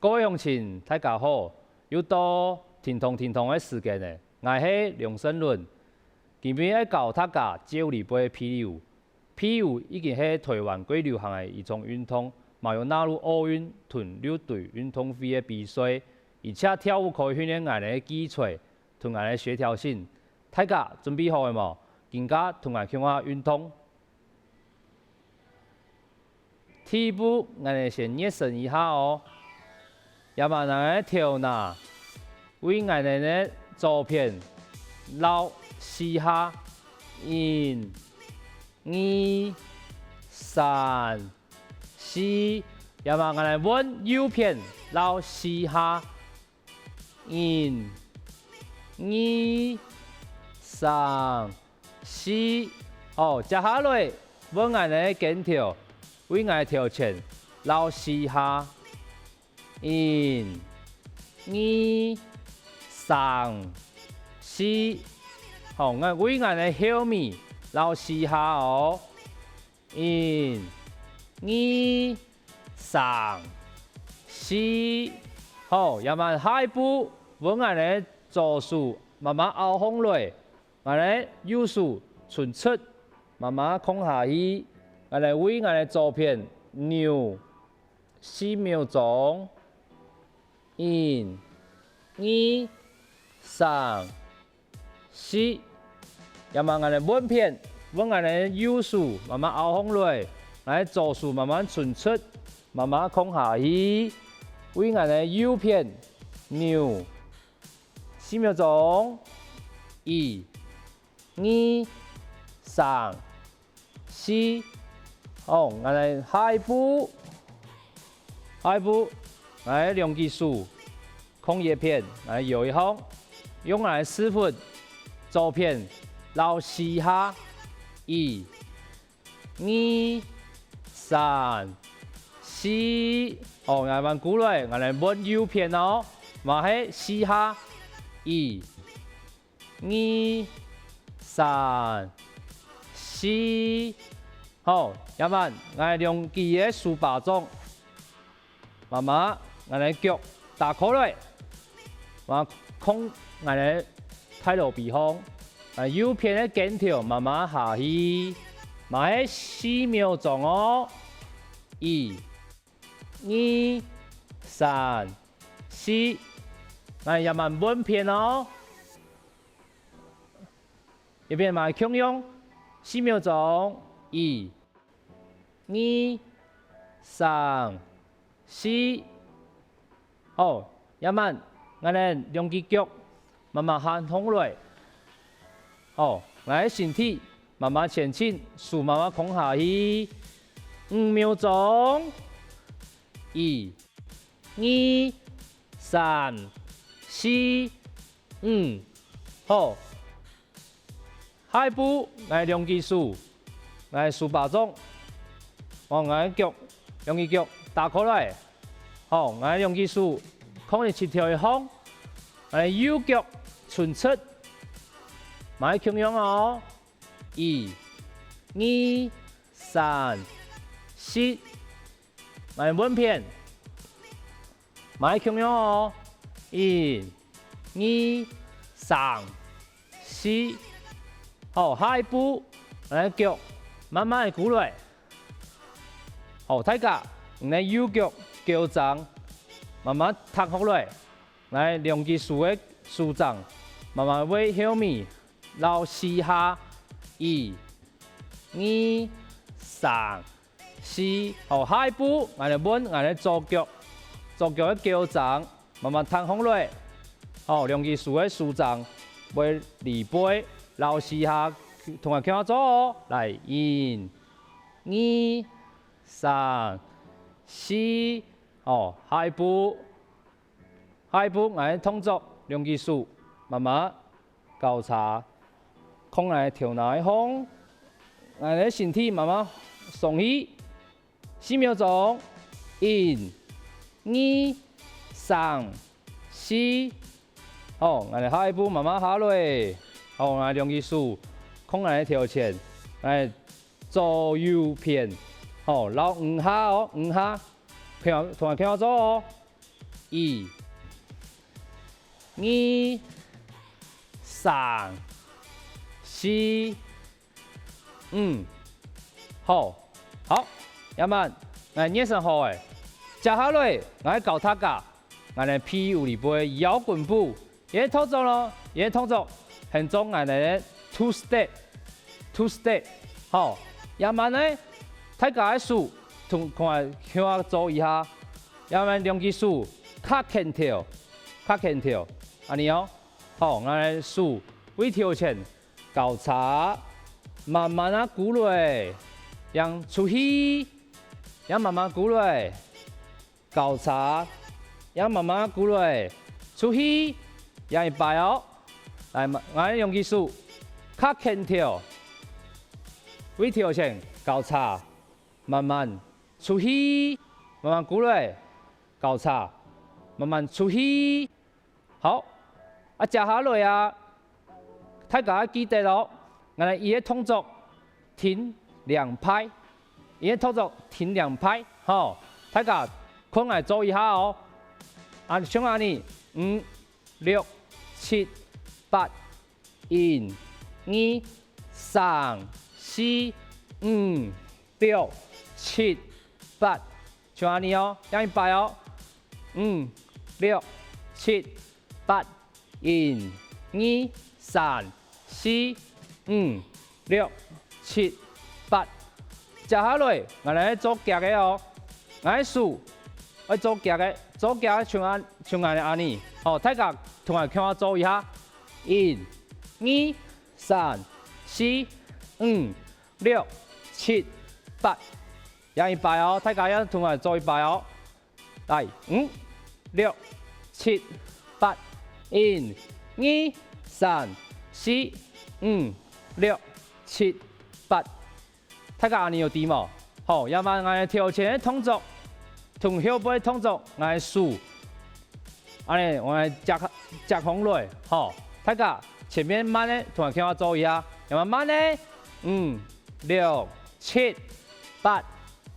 各位乡亲，大家好！又到天通的时间呢，我是梁胜伦。今天要教大家接力杯霹雳舞。霹雳舞已经是台湾最流行的一种运动，嘛有纳入奥运屯6队运动会的比赛，而且跳舞可以训练我们的基础同我们的协调性。大家准备好了冇？更加同我向下运动。第一步，我们先热身一下哦。要么咱跳拿，为我们的左片绕4下，1、2、3、4。要么我们往右片绕4下，1、2、3、4。哦，接下来往我们的跟跳，为我们跳前绕4下。1、2、3、4，好，我为我的后面绕4下哦。1、2、3、4，好，要么下一步，往我的左手慢慢凹风来，我的右手伸出，慢慢空下去，我来为我的左边扭4秒钟。1、2、3、4，要么我们稳片，往我们右手慢慢凹风来，来左手慢慢伸出，慢慢空下去，为我们右片扭4秒钟。1、2、3、4，好，我们下一步，来两只手空叶片，来摇一下，用来4分，左片绕4下，1、2、3、4，哦，我们过来，我们往右片哦，嘛係4下，1、2、3、4，好，要麼我哋兩支嘅手把中，慢慢。我哋腳打開來，我空我哋睇落鼻孔，右邊嘅跟條慢慢下去，咪4秒鐘哦。1、2、3、4，我哋慢慢穩片哦。一邊咪強用4秒鐘。1、2、3、4。好，要麼我哋兩隻腳慢慢行空來，好，我哋身體慢慢前進，手慢慢空下去，5秒鐘。1、2、3、4、5，好，下一步我哋兩隻手，我哋手把中，我哋腳兩隻腳打開來。好，我哋兩隻手空嚟切條一方，我哋右腳伸出，咪強樣哦。1、2、3、4，咪穩片，咪強樣哦。1、2、3、4，好，下一步我哋腳慢慢嚟過來。好，大家，我哋右腳。腳掌慢慢踏下來，來兩隻手的手掌慢慢往後面繞4下，1、2、3、4，好，下一步我哋揾我哋左腳的腳掌慢慢踏下來，好，兩隻手的手掌往離背繞4下，同我傾做哦，來1、2、3、4。哦，下一步我哋動作兩隻手慢慢交叉，空嚟跳哪一方，我哋身體慢慢鬆起，4秒鐘，1、2、3、4，好，我哋下一步慢慢下來，好，我哋兩隻手空嚟跳前，我哋左右片，好，繞5下哦，5下。同我傾下做哦， 1、2、3、4、5，好，好，要么来捏成好诶，接下来我教大家，我哋 P 有里杯摇滚步，也动作咯，也动作，很重要的 two step，好，要么呢，大家数同看向我做一下，要么两只手卡牵跳，安尼哦，好，我哋数微调前交叉，慢慢啊鼓落，让出去，让慢慢鼓落，交叉，让慢慢鼓落，出去，让一摆哦，来，我哋两只手卡牵跳，微调前交叉，慢慢出去，慢慢鼓落，交叉，慢慢出去，好，啊，接下来啊。大家记得咯，我哋伊个动作停2拍，伊个动作停2拍，吼，大家看来做一下哦。啊，像安尼，5、6、7、8、1、2、3、4、5、6、7、8，像安尼哦，让一摆哦，5、6、7、8、1、2、3、4、5、6、7、8，接下来我哋做夹嘅哦，我数，我做夹嘅，像安尼，好，大家同我看我做一下，1、2、3、4、5、6、7、8，让一摆哦，大家要同我做一摆哦，嚟5、6、7、8、1、2、3、4、5、6、7、8，大家安尼有啲冇？好，要么我哋跳前嘅动作，同后背动作，我哋数，安尼我哋夹空落，好，大家前面慢咧，同我聽我做一下，要麼慢咧，5、6、7、8、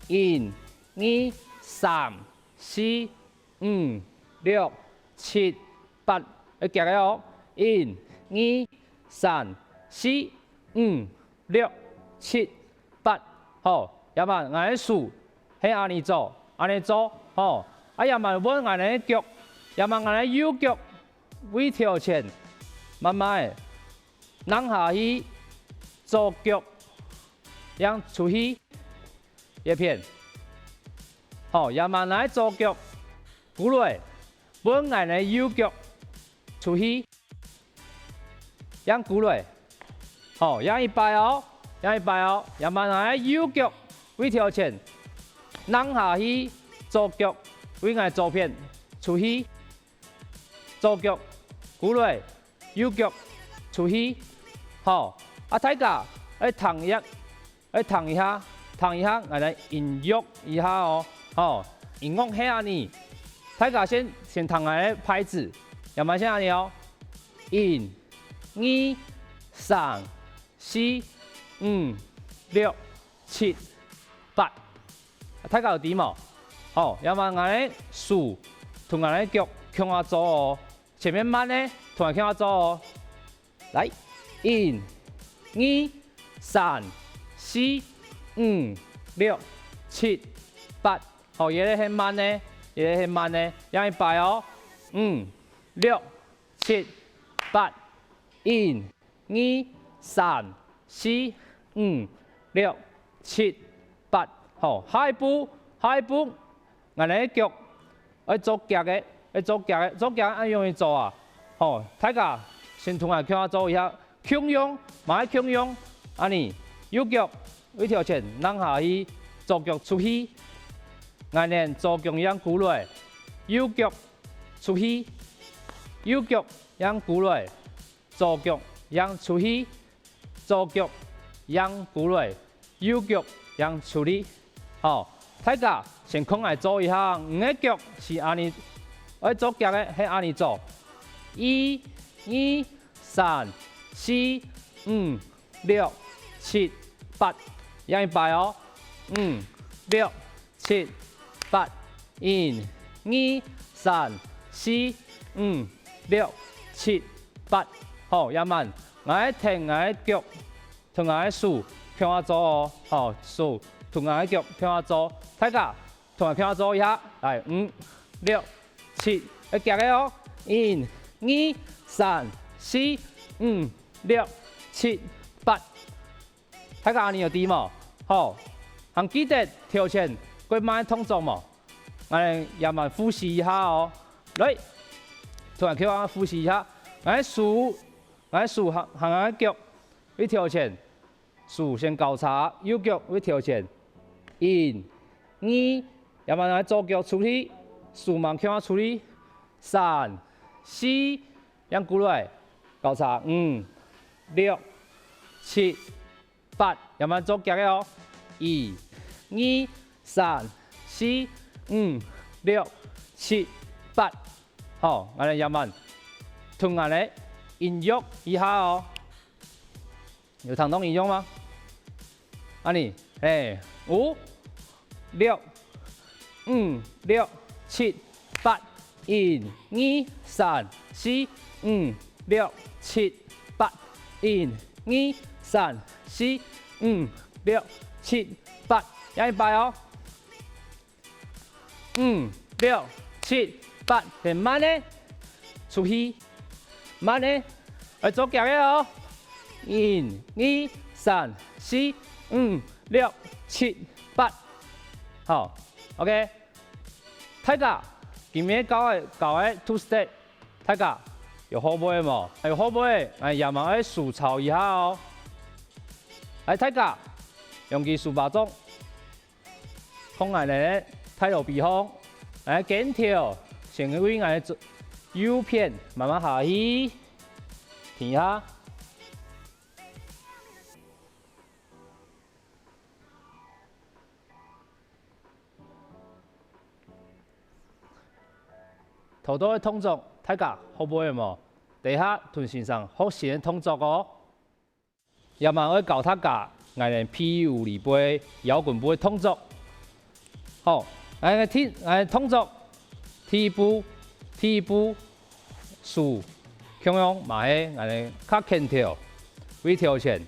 1、2、3、4、5、6、7、8，你夾嘅哦，1、2、3、4、5、6、7、8，好，要麼我哋數係安尼做，好，啊要麼揾我哋腳，要麼我哋右腳微調前，慢慢扔下去，左腳讓出去一片，好，要麼我哋左腳鼓落，揾我哋右腳出去。讓鼓落，好，讓一擺哦，要麼我右腳微調前，扔下去，左腳為我左片出去，左腳鼓落，右腳出去，好，啊大家嚟彈一下，我哋音樂一下哦，好，音樂係安尼，大家先彈下啲拍子，要麼先安尼哦，1、2、3、4、5、6、7、8，大家有啲冇？好，要麼我哋數同我哋腳向下做哦，前面慢咧，同我向下做哦，嚟1、2、3、4、5、6、7、8，好，嘢咧係慢咧，讓一擺哦，5、6、7、8。1、2、3、4、5、6、7、8，好，下一步，我哋腳要做夾嘅，按容易做啊，好，大家先同我向下做一下，強用，買強用，安尼，右腳微調前扔下去，左腳出去，我哋左腳讓鼓落，右腳出去，右腳讓鼓落。左腳讓出去，左腳讓鼓落，右腳讓出去。好，大家先看嚟做一下，五個腳是安尼，我做腳嘅係安尼做，1、2、3、4、5、6、7、8，讓一擺哦，5、6、7、8，1、2、3、4、5、6、7、8。好，也慢，我停我腳，同我數，向我做哦。好，數，同我腳，向我做。大家同我向我做一下，來5、6、7，要夾嘅哦。1、2、3、4、5、6、7、8。大家你有啲冇？好，還記得跳前佢慢動作冇？我哋也慢複習一下哦。來，同我叫我複習一下，我數。我數行下腳，會跳前，數先交叉，右腳會跳前，1、2，要慢慢左腳處理，數慢向我處理，3、4，讓過來，交叉5、6、7、8，要慢左腳嘅哦，1、2、3、4、5、6、7、8，好，我哋要慢，同我哋。音樂一下哦，有聽懂音樂嗎？啊你，5、6、5、6、7、8，1、2、3、4、5、6、7、8，1、2、3、4、5、6、7、8，一百哦，5、6、7、8，很慢呢，出去。慢呢，嚟做腳嘅哦，1、2、3、4、5、6、7、8，好 ，OK。大家今日教嘅 two step， 大家有好唔好冇？有好唔好？也慢去數抄一下哦。大家用佢數把鐘，看下咧睇到比方，緊條，先為我做。右片慢慢下去，停下。頭多嘅動作，大家好唔好冇？地下同先生學先動作哦。也慢去教大家，我哋屁股裏背、腰棍背動作。好，動作，第一步。數向陽嘛係，我哋較輕跳，微跳前，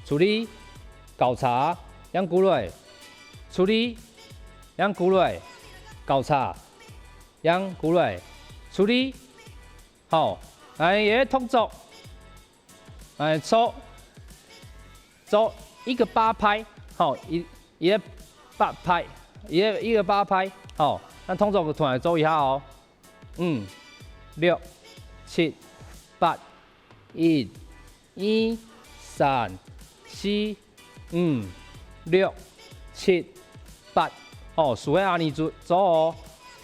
處理交叉，讓過來，處理，讓過來，交叉，讓過來，處理，好，嘢動作，做一個8拍，好，一個8拍，一個8拍，好，那動作同嚟做一下哦，5、6、7、8、1、2、3、4、5、6、7、8，哦，數喺阿你做哦，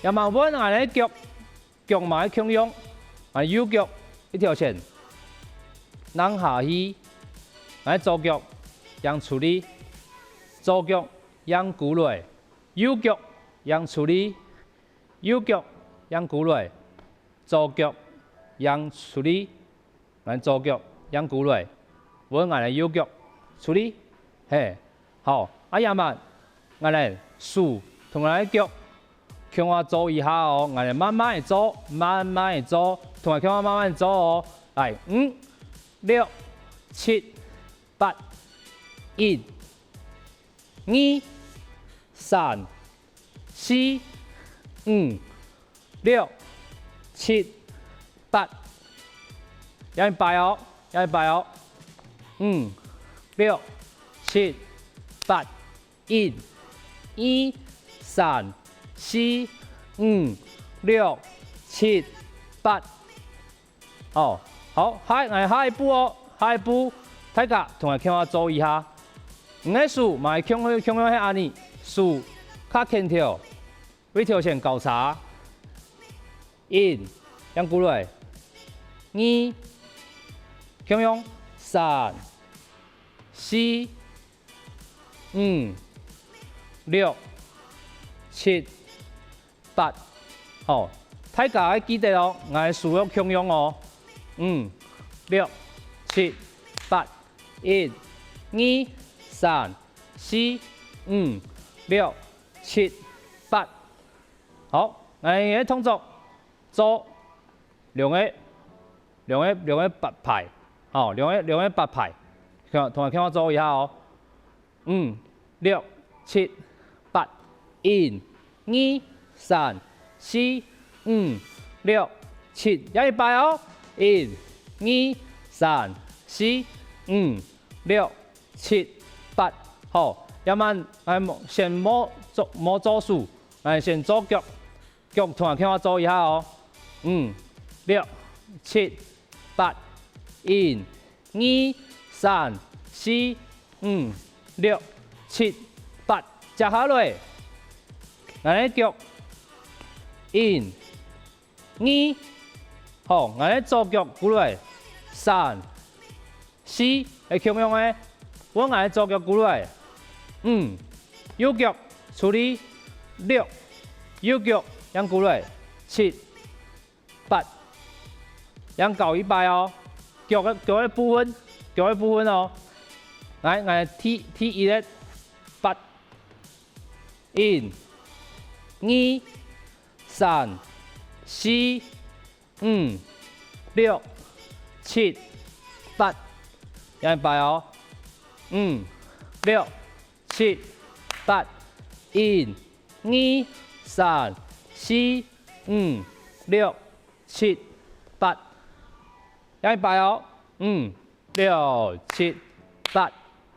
要慢慢我哋腳埋向陽，右腳一條線，讓下去，我左腳讓處理，左腳讓過來，右腳讓處理，右腳讓過來，左腳。讓處理，我左腳讓過來，我哋右腳處理，嘿，好，也慢，我哋數同我哋腳，向我做一下哦，我哋慢慢做，慢慢做，同埋向我慢慢做哦，嚟5、6、7、8、1、2、3、4、5、6、7、8，有人擺哦，5、6、7、8、1、2、3、4、5、6、7、8，哦，好，下一步哦，下一步，大家同我向我做一下，唔係數，咪向向係安尼，數較輕跳，微跳線交叉，1，讓過來。2，向陽3、4、5、6、7、8，好，大家記得哦，我係數要向陽哦，5、6、7、8、1、2、3、4、5、6、7、8，好，俺个动作做两个八拍，哦，两个八拍，同学跟我做一下哦。5、6、7、8、1、2、3、4、5、6、7，要一百哦。1、2、3、4、5、6、7、8，好，要慢，先摸做数，先做脚，同学跟我做一下哦。5、6、7、8、1、2、3、4、5、6、7、8，接下来，咱脚1、2，好，咱左脚过来3、4，会强用的，我咱左脚过来5，右脚处理6，右脚让过来7、8，让搞100哦，脚的部分哦。来，我踢一个8、1、2、3、4、5、6、7、8，要100哦。5、6、7、8、1、2、3、4、5、6、7、8，要100哦。5、6、7、8。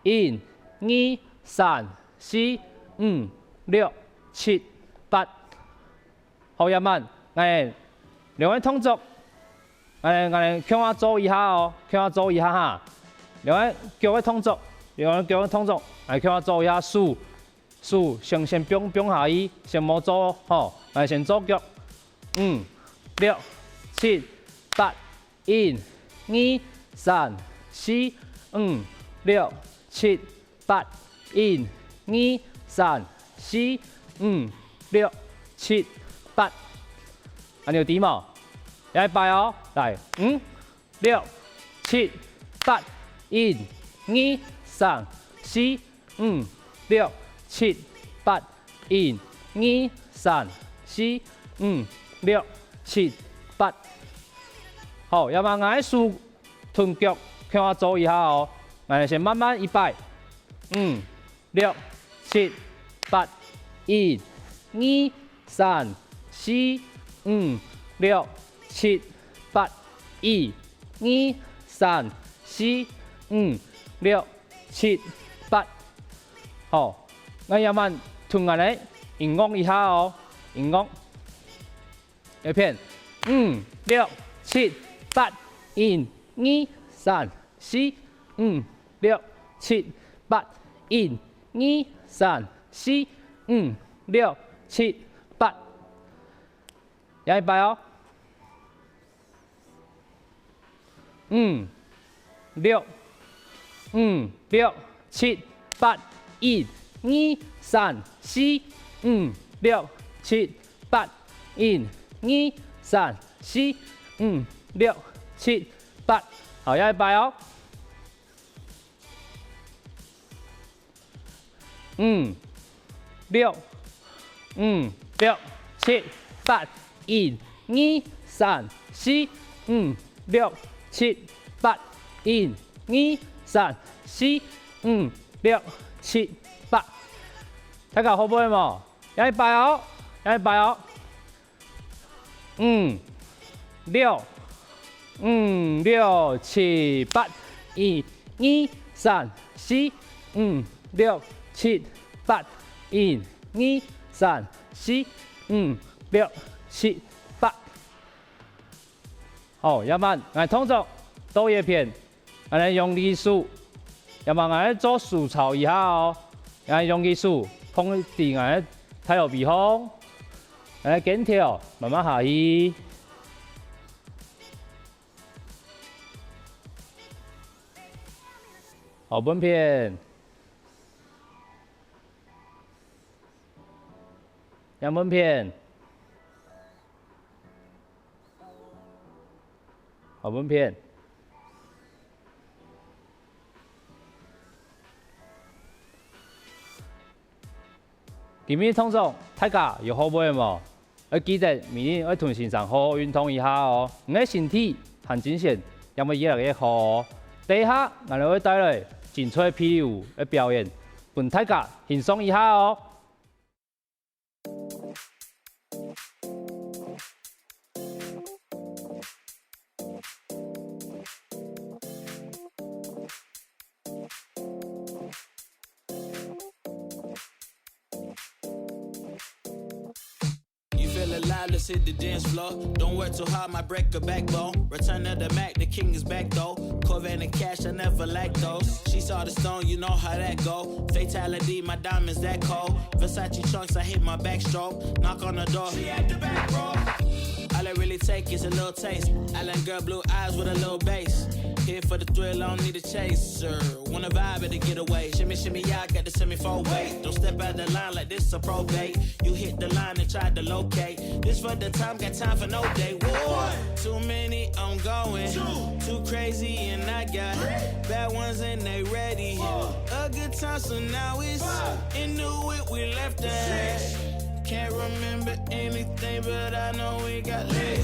1、2、3、4、5、6、7、8，好呀慢，两个动作，跟我做一下哦，跟我做一下哈。两个脚的动作，跟我做一下数，先蹦下去，先莫做吼，先做脚。5、6、7、8、1、2、3、4、5、6、7、8、1、2、3、4、5、6、7、8，你有底冇？要100哦，来5、6、7、8、1、2、3、4、5、6、7、8、1、2、3、4、5、6、7、8，好，要慢慢数臀脚，跟我做一下哦。先慢慢100，5、6、7、8、1、2、3、4、5、6、7、8、1、2、3、4、5、6、7、8，好，我要慢吞下来，运动一下哦，运动一片，5、6、7、8、1、2、3、4、5、6、7、8、1、2、3、4、5、6、7、8，要100哦。5、6、7、8、1、2、3、4、5、6、7、8、1、2、3、4、5、6、7、8，好，要100哦。5、6、7、8、1、2、3、4、5、6、7、8、1、2、3、4、5、6、7、8，大家好不好嘛？要100哦，要100哦。5、6、7、8、1、2、3、4、5、6、7、8、1、2、3、4、5、6、7、8，好，要慢，来动作多一片，来用力数，要慢来做数操一下哦，来用力数，碰地来太有避风，来紧跳，慢慢下去。好，本片，两本片，好本片。今日通常大家有好买无？要記得明日要同先生好好運動一下哦，唔嘅身體同精神也會越來越好哦。第一下，我哋會帶來精彩霹靂舞嘅表演，俾大家欣賞一下哦。Alive, let's hit the dance floor. Don't work too hard, might break a backbone. Return of the Mac, the king is back though. Corvette and cash, I never lack those. She saw the stone, you know how that go. Fatality, my diamonds that cold. Versace trunks, I hit my backstroke. Knock on the door, she at the back, bro. All I really take is a little taste. Island girl, blue eyes with a little bass. Here for the thrill, I don't need a chaser. Wanna vibe at the getaway. Shimmy, shimmy, yeah, I got the semi-four way. Don't step out the line like this a probate. You hit the line and try to locate. This for the time, got time for no day. Whoa. Too many, I'm going. Too crazy, and I got bad ones and they ready. A good time, so now it's into it, we left that. Can't remember anything, but I know we got lit.